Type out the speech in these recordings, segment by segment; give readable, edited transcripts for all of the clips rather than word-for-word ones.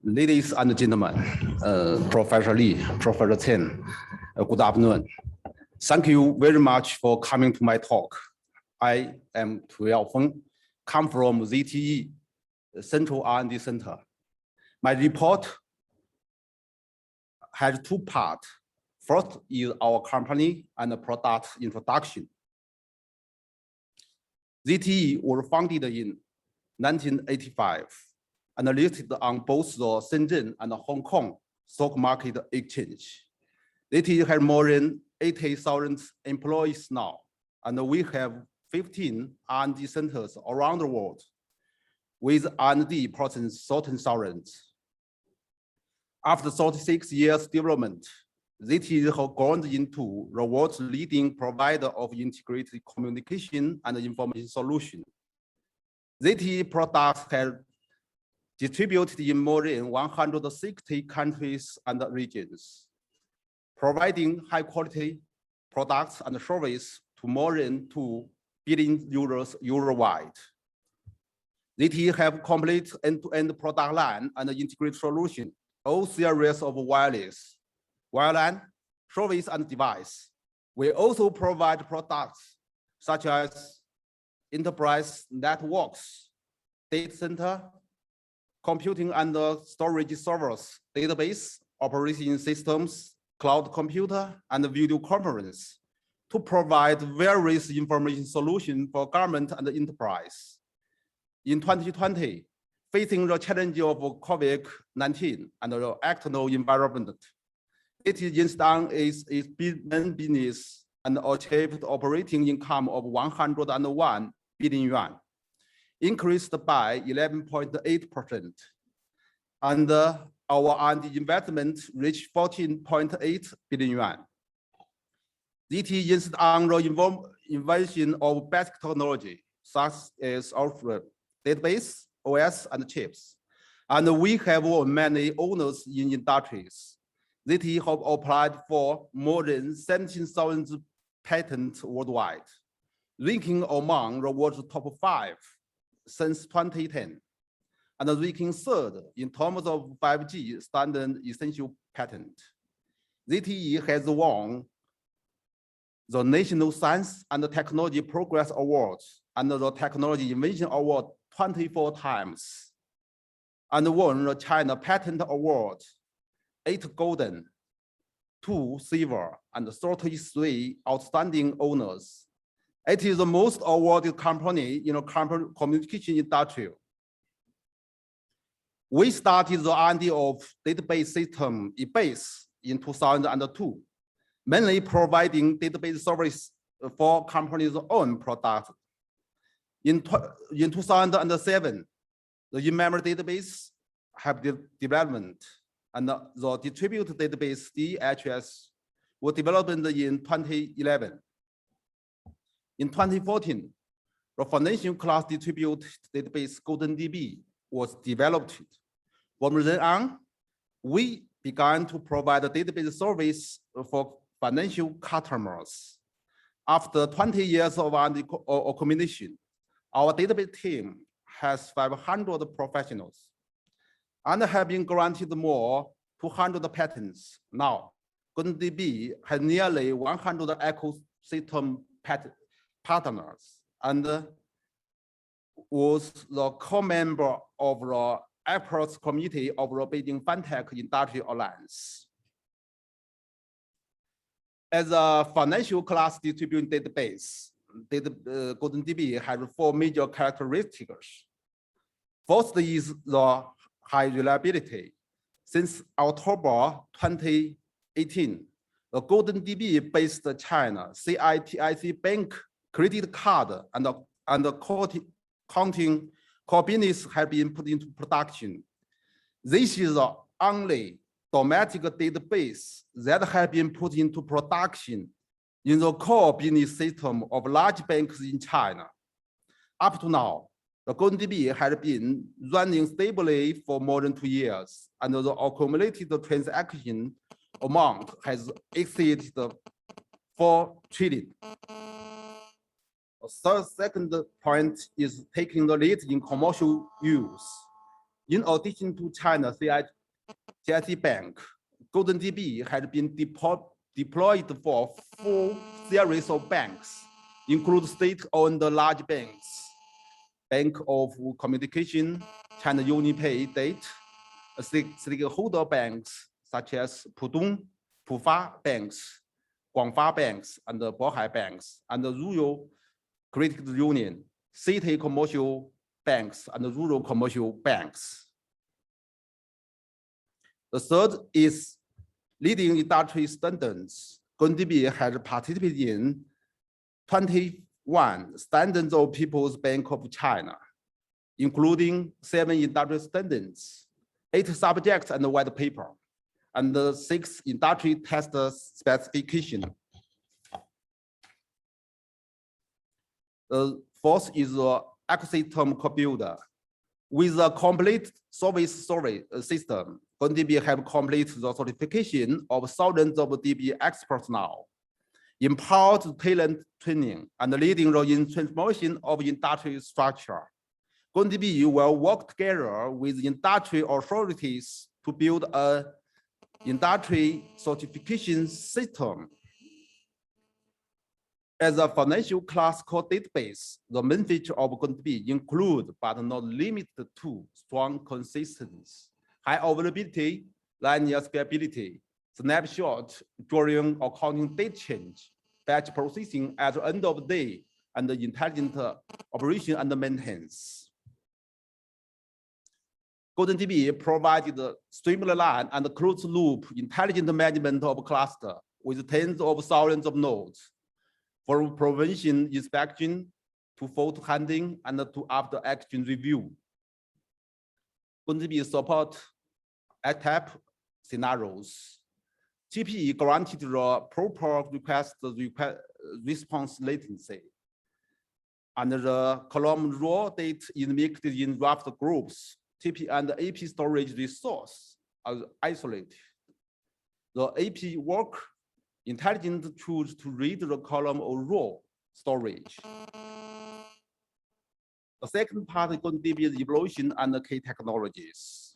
Ladies and gentlemen, Professor Li, Professor Chen, good afternoon. Thank you very much for coming to my talk. I am Tu Yaofeng, come from ZTE, Central R&D Center. My report has two parts. First is our company and the product introduction. ZTE was founded in 1985 and listed on both the Shenzhen and the Hong Kong stock market exchange. ZTE has more than 80,000 employees now, and we have 15 R&D centers around the world with R&D persons 13,000. After 36 years development, ZTE has grown into the world's leading provider of integrated communication and information solutions. ZTE products have distributed in more than 160 countries and regions, providing high-quality products and services to more than 2 billion users worldwide. ZTE have complete end-to-end product line and integrated solution, all series of wireless, wireline, service, and device. We also provide products such as enterprise networks, data center, computing and storage servers, database, operating systems, cloud computer, and video conference to provide various information solutions for government and enterprise. In 2020, facing the challenge of COVID-19 and the external environment, it is done its main business and achieved operating income of 101 billion yuan, increased by 11.8%. And our R&D investment reached 14.8 billion yuan. ZTE is on the invention of basic technology, such as our database, OS, and chips. And we have many owners in industries. ZTE have applied for more than 17,000 patents worldwide, ranking among the world's top 5 since 2010, and ranking 3rd in terms of 5G standard essential patent. ZTE has won the National Science and Technology Progress Awards and the Technology Innovation Award 24 times, and won the China Patent Award 8 golden, 2 silver, and 33 outstanding honors. It is the most awarded company in the communication industry. We started the R&D of database system eBase in 2002, mainly providing database service for companies' own products. In 2007, the in-memory database have development, and the distributed database DHS was developed in 2011. In 2014, the financial class distributed database GoldenDB was developed. From then on, we began to provide a database service for financial customers. After 20 years of accumulation, our database team has 500 professionals and have been granted more 200 patents. Now, GoldenDB has nearly 100 ecosystem partners and was the co-member of the experts committee of the Beijing FinTech Industry Alliance. As a financial class distributed database, GoldenDB has 4 major characteristics. First is the high reliability. Since October 2018, the GoldenDB-based China CITIC Bank credit card and the counting core business have been put into production. This is the only domestic database that has been put into production in the core business system of large banks in China. Up to now, the GoldenDB has been running stably for more than 2 years, and the accumulated transaction amount has exceeded 4 trillion. The second point is taking the lead in commercial use. In addition to China CIC Bank, GoldenDB has been deployed for 4 series of banks, include state-owned large banks, Bank of Communication, China UnionPay Date, stakeholder banks such as Pudong, Pufa Banks, Guangfa Banks, and Bohai Banks, and the Rural Credit Union, City Commercial Banks, and Rural Commercial Banks. The third is leading industry standards. GoldenDB has participated in 21 Standards of People's Bank of China, including 7 industry standards, 8 subjects and a white paper, and 6 industry test specifications. The fourth is the ecosystem co-builder. With a complete service system, GoldenDB have completed the certification of thousands of DB experts now, empowered talent training, and leading the transformation of industry structure. GoldenDB will work together with industry authorities to build an industry certification system. As a financial classical database, the main feature of GoldenDB include, but not limited to, strong consistency, high availability, linear scalability, snapshot during accounting date change, batch processing at the end of the day, and the intelligent operation and maintenance. GoldenDB provided streamlined and closed-loop intelligent management of cluster with tens of thousands of nodes, from prevention inspection to fault handling and to after-action review. GoldenDB support ATAP scenarios. GPE granted the proper response latency. And the column raw data is mixed in raft groups. TP and AP storage resource are isolated. The AP work intelligent tools to read the column of raw storage. The second part is GoldenDB's evolution and the key technologies.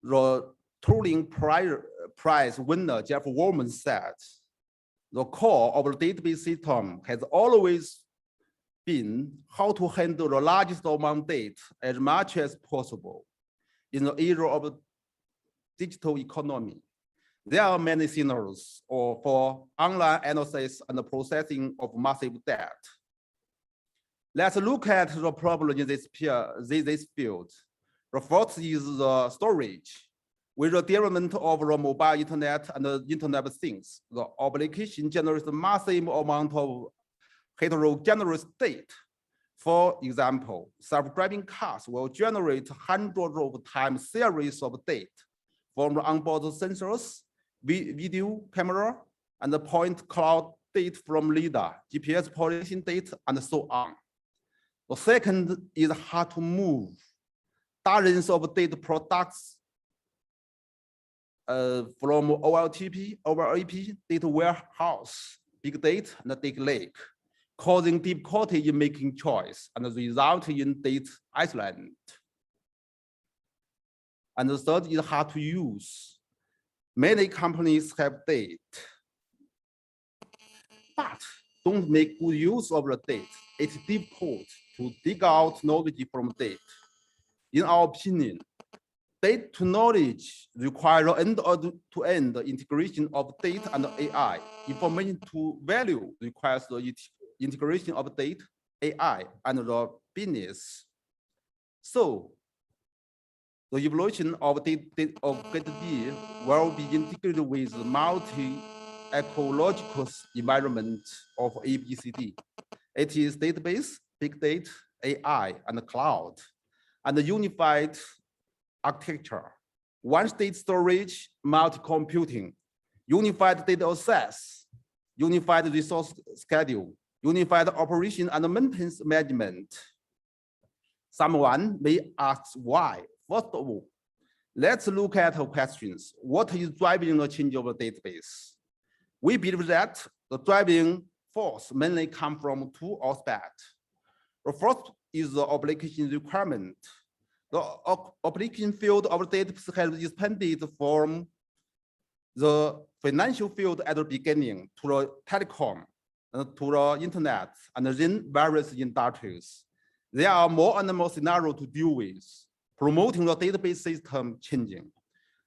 The Turing Prize winner Jeff Warman said, the core of the database system has always been how to handle the largest amount of data as much as possible. In the era of digital economy, there are many scenarios for online analysis and the processing of massive data. Let's look at the problem in this field. The first is the storage. With the development of the mobile internet and the Internet of Things, the application generates a massive amount of heterogeneous data. For example, self-driving cars will generate hundreds of times series of data from the onboard sensors, video camera, and the point cloud data from LiDAR, GPS position data, and so on. The second is how to move dozens of data products from OLTP over AP, data warehouse, big data, and data lake, causing difficulty in making choice and resulting in data isolation. And the third is how to use. Many companies have data, but don't make good use of the data. It's difficult to dig out knowledge from data. In our opinion, data to knowledge requires end-to-end integration of data and AI. Information to value requires the integration of data, AI, and the business. So, the evolution of GoldenDB will be integrated with the multi-ecological environment of ABCD. It is database, big data, AI, and cloud, and the unified architecture. One state storage, multi-computing, unified data access, unified resource schedule, unified operation and maintenance management. Someone may ask why. First of all, let's look at the questions. What is driving the change of the database? We believe that the driving force mainly comes from 2 aspects. The first is the application requirement. The application field of database has expanded from the financial field at the beginning to the telecom, to the internet, and then various industries. There are more and more scenarios to deal with, promoting the database system changing.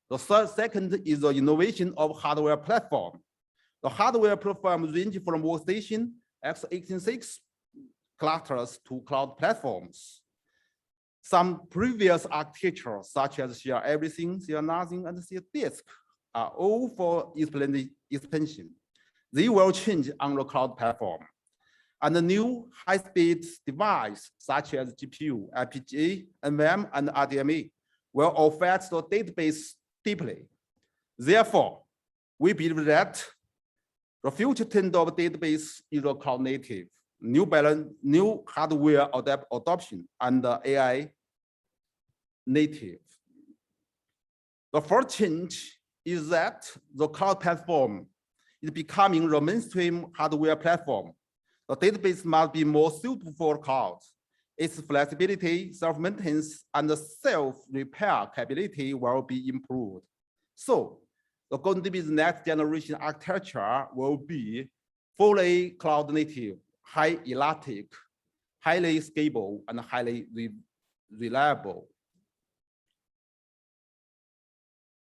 The second is the innovation of hardware platform. The hardware platform range from workstation, x86 clusters to cloud platforms. Some previous architectures, such as share everything, share nothing, and share disk, are all for expansion. They will change on the cloud platform. And the new high-speed device, such as GPU, FPGA, NVMe, and RDMA, will affect the database deeply. Therefore, we believe that the future trend of database is the cloud native, new balance, new hardware adoption, and AI native. The first change is that the cloud platform is becoming the mainstream hardware platform. The database must be more suitable for cloud. Its flexibility, self-maintenance, and self-repair capability will be improved. So, the GoldenDB's next generation architecture will be fully cloud native, high elastic, highly scalable, and highly reliable.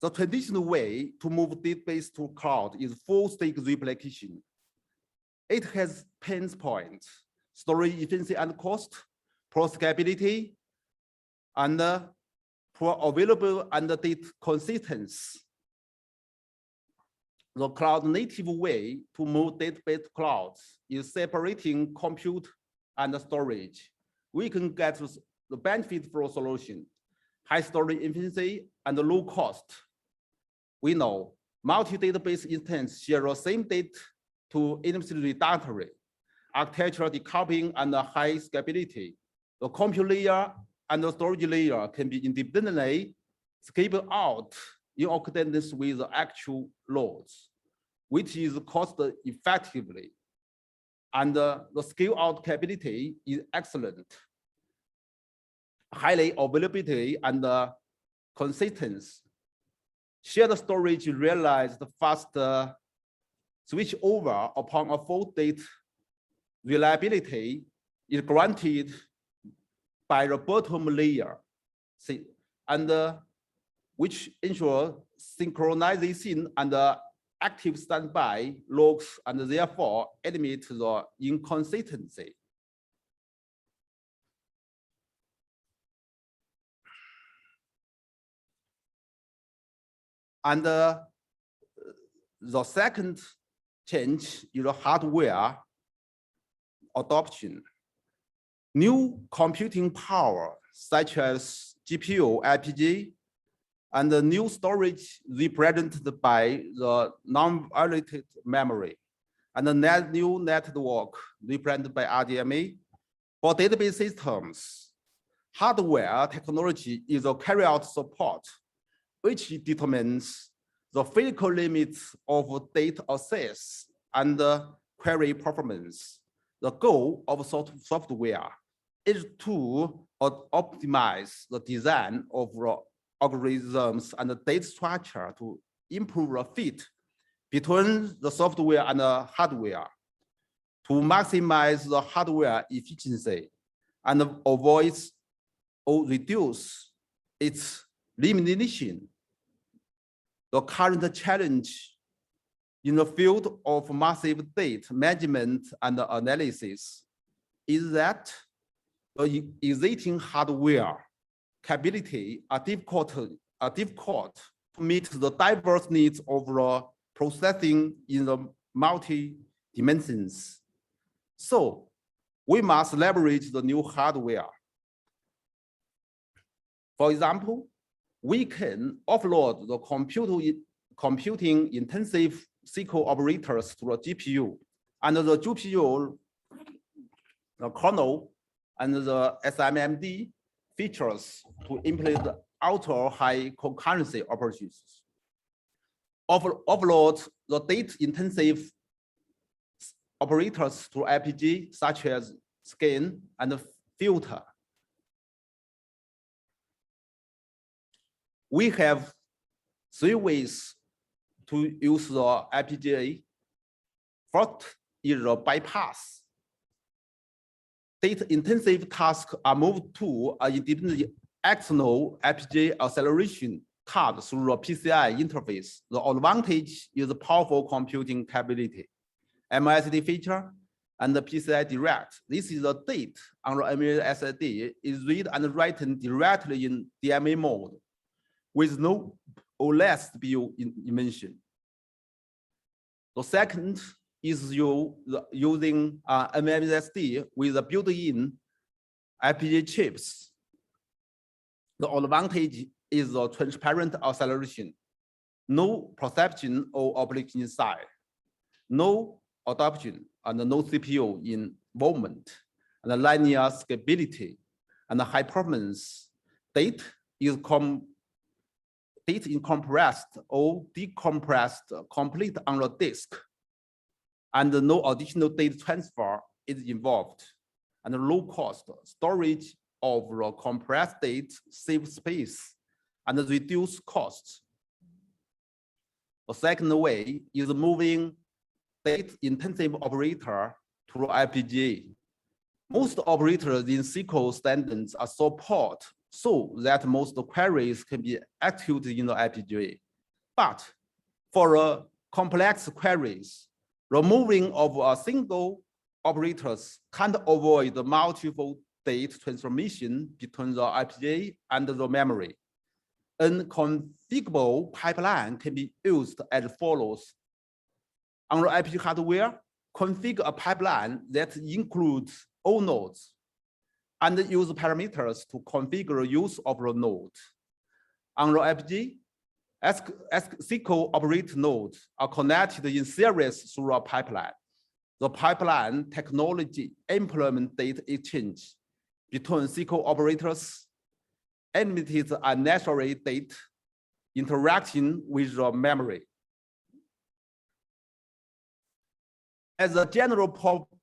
The traditional way to move database to cloud is full-stack replication. It has pain points, storage efficiency and cost, poor scalability, and poor available and data consistency. The cloud native way to move database to cloud is separating compute and storage. We can get the benefit for solution, high storage efficiency and low cost. We know multi-database instances share the same data to eliminate redundancy, architectural decoupling, and high scalability. The compute layer and the storage layer can be independently scaled out in accordance with the actual loads, which is cost effectively. And the scale out capability is excellent. Highly availability and consistency. Shared storage realized faster switch over upon a full data reliability is granted by the bottom layer, and which ensure synchronization and active standby logs, and therefore eliminate the inconsistency. And the second change is the hardware adoption. New computing power, such as GPU, FPGA, and the new storage represented by the non-volatile memory, and the new network represented by RDMA. For database systems, hardware technology is a carry-out support, which determines the physical limits of data access and query performance. The goal of software is to optimize the design of algorithms and the data structure to improve the fit between the software and the hardware, to maximize the hardware efficiency and avoid or reduce its limitation. The current challenge in the field of massive data management and analysis is that the existing hardware capability are difficult to meet the diverse needs of the processing in the multi dimensions. So we must leverage the new hardware. For example, we can offload the computing intensive SQL operators to the GPU, and the GPU, the kernel, and the SIMD features to implement ultra high concurrency operations. Offload the data intensive operators to FPGA, such as scan and filter. We have 3 ways to use the FPGA. First is the bypass. Data-intensive tasks are moved to an independent external FPGA acceleration card through the PCI interface. The advantage is the powerful computing capability, MSD feature, and the PCI Direct. This is the date on the MSD is read and written directly in DMA mode with no OLS CPU immersion. The second is using MSD with the built-in FPGA chips. The advantage is the transparent acceleration, no perception of object inside, no adoption and no CPU involvement, and linear scalability and high performance. Data is compressed or decompressed complete on the disk, and no additional data transfer is involved, and low cost storage of the compressed data saves space and reduce costs. The second way is moving data-intensive operator to FPGA. Most operators in SQL standards are support so that most queries can be executed in the FPGA. But for complex queries, removing of a single operators can't avoid the multiple data transformation between the FPGA and the memory. A configurable pipeline can be used as follows. On the FPGA hardware, configure a pipeline that includes all nodes and use parameters to configure use of the node. On the FPGA, SQL operator nodes are connected in series through a pipeline. The pipeline technology implements data exchange between SQL operators, eliminates unnecessary data interacting with the memory. As a general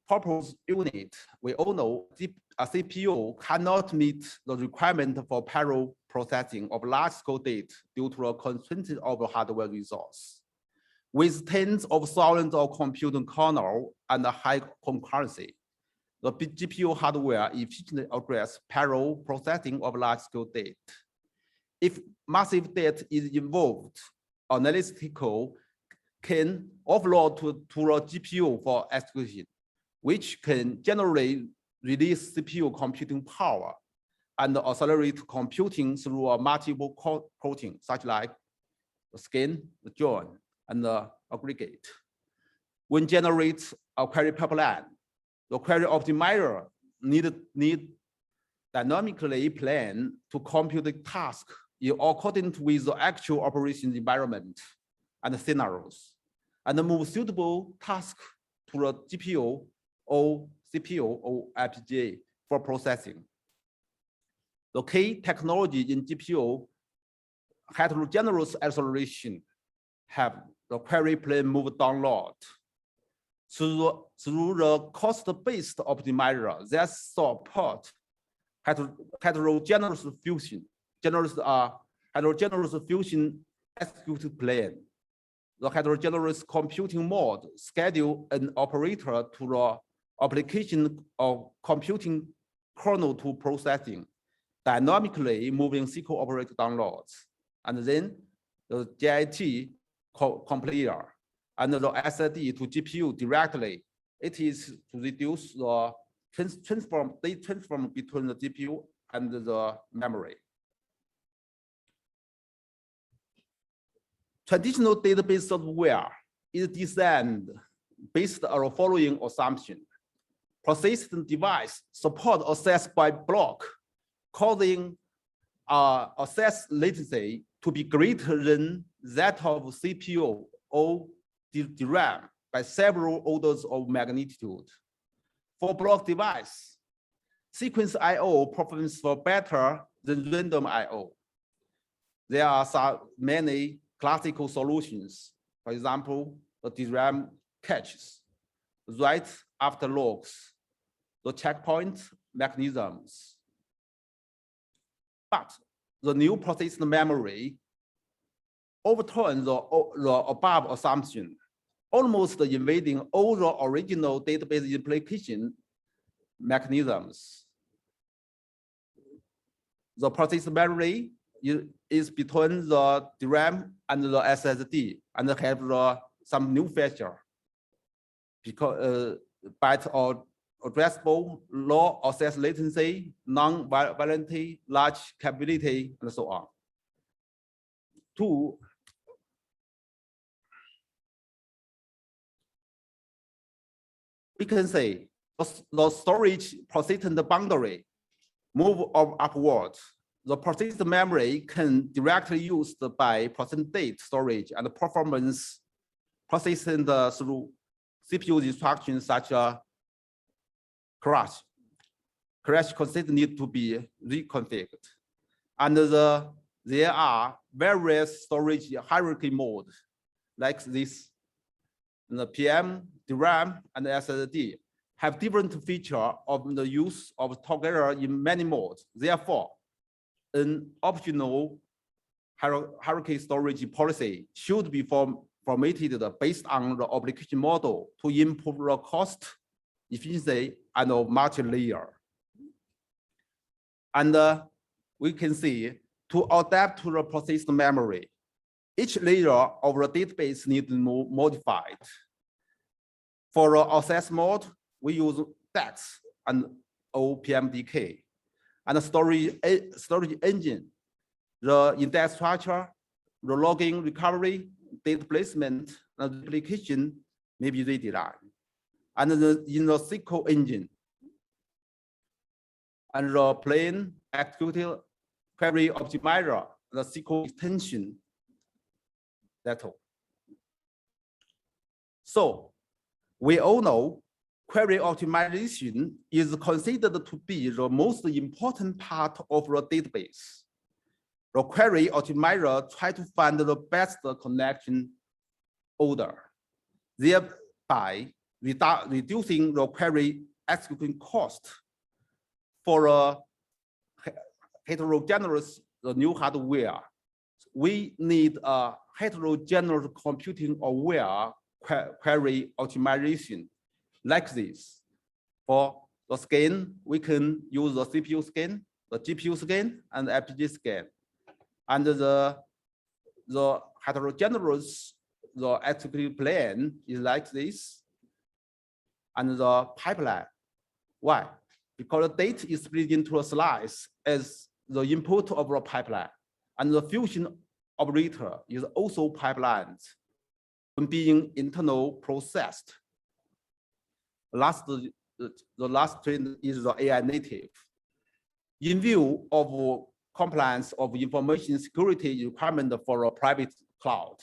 purpose unit, we all know a CPU cannot meet the requirement for parallel processing of large-scale data due to the constraints of the hardware resource. With tens of thousands of computing kernels and high concurrency, the GPU hardware efficiently addresses parallel processing of large-scale data. If massive data is involved, analytical can offload to the GPU for execution, which can generally release CPU computing power and accelerate computing through a multiple coding, such like the scan, the join, and the aggregate. When generates a query pipeline, the query optimizer need dynamically plan to compute the task in accordance with the actual operation environment and scenarios, and move suitable tasks to the GPU or CPU or FPGA for processing. The key technology in GPU heterogeneous acceleration have the query plane move download through the cost-based optimizer that support heterogeneous fusion, heterogeneous fusion executed plane. The heterogeneous computing mode schedule an operator to the application of computing kernel to processing, dynamically moving SQL operator downloads, and then the JIT compiler and the SSD to GPU directly. It is to reduce the data transform between the GPU and the memory. Traditional database software is designed based on the following assumption. Persistent device support access by block, causing access latency to be greater than that of CPU or DRAM by several orders of magnitude. For block device, sequence I/O performs better than random I/O. There are so many classical solutions. For example, the DRAM caches right after logs. The checkpoint mechanisms. But the new persistent memory overturns the above assumption, almost invading all the original database implication mechanisms. The persistent memory is between the DRAM and the SSD and have some new feature because byte addressable, low access latency, non-volatility, large capability, and so on. Two, we can say the storage persistent boundary move upward. The persistent memory can directly used by persistent data storage and performance persistent through CPU instructions such as crash. Crash consistent need to be reconfigured. And there are various storage hierarchy modes like this. The PM, DRAM, and SSD have different features of the use of together in many modes. Therefore, an optional hierarchy storage policy should be formatted based on the application model to improve the cost, efficiency, and multi-layer. And we can see to adapt to the persistent memory, each layer of the database needs to be modified. For the access mode, we use DEX and OPMDK. And the storage engine, the index structure, the logging recovery, data placement, and application may be redesigned. And in the SQL engine, and the plain executive query optimizer, the SQL extension, that's all. So we all know query optimization is considered to be the most important part of the database. The query optimizer tries to find the best connection order, thereby reducing the query execution cost for a heterogeneous new hardware. We need a heterogeneous computing aware query optimization like this. For the scan, we can use the CPU scan, the GPU scan, and the FPGA scan. And the heterogeneous, the execution plan is like this. And the pipeline, why? Because the data is split into a slice as the input of the pipeline. And the fusion operator is also pipelined when being internal processed. The last trend is the AI native. In view of compliance of information security requirement for a private cloud,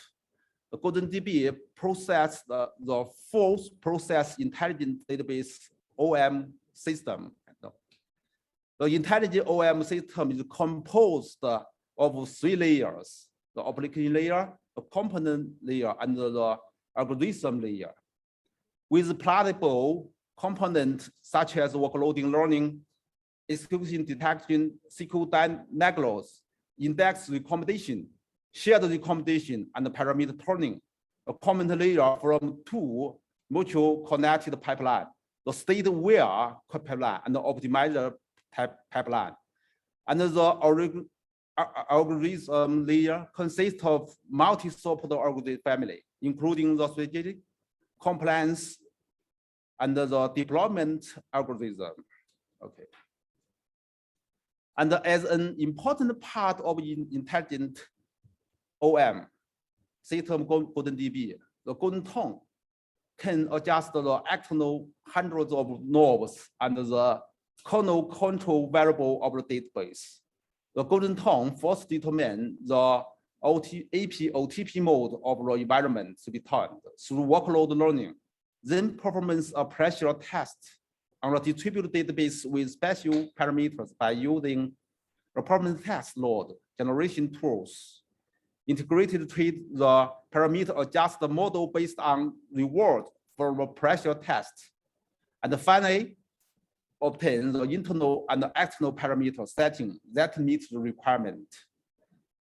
the GoldenDB process the full process intelligent database OM system. The intelligent OM system is composed of 3 layers: the application layer, the component layer, and the algorithm layer. With pluggable components such as workloading learning, execution detection, SQL diagnosis, index recommendation, shared recommendation, and parameter turning, a common layer from 2 mutual connected pipeline, the state-aware pipeline and the optimizer pipeline. And the algorithm layer consists of multi-support algorithm family, including the strategic, compliance, and the deployment algorithm. Okay. And as an important part of intelligent OM system GoldenDB, the Golden Tone can adjust the external hundreds of knobs and the kernel control variable of the database. The Golden Tone first determines the AP/OTP mode of the environment to be turned through workload learning, then performance a pressure test on a distributed database with special parameters by using the performance test load generation tools. Integrated treat the parameter adjust the model based on reward for the pressure test. And finally, obtain the internal and external parameter setting that meets the requirement.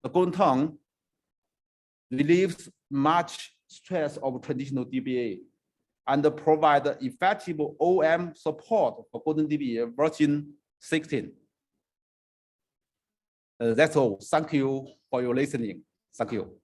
The Golden relieves much stress of traditional DBA and provide effective OM support for Golden DBA version 16. That's all. Thank you for your listening. Thank you.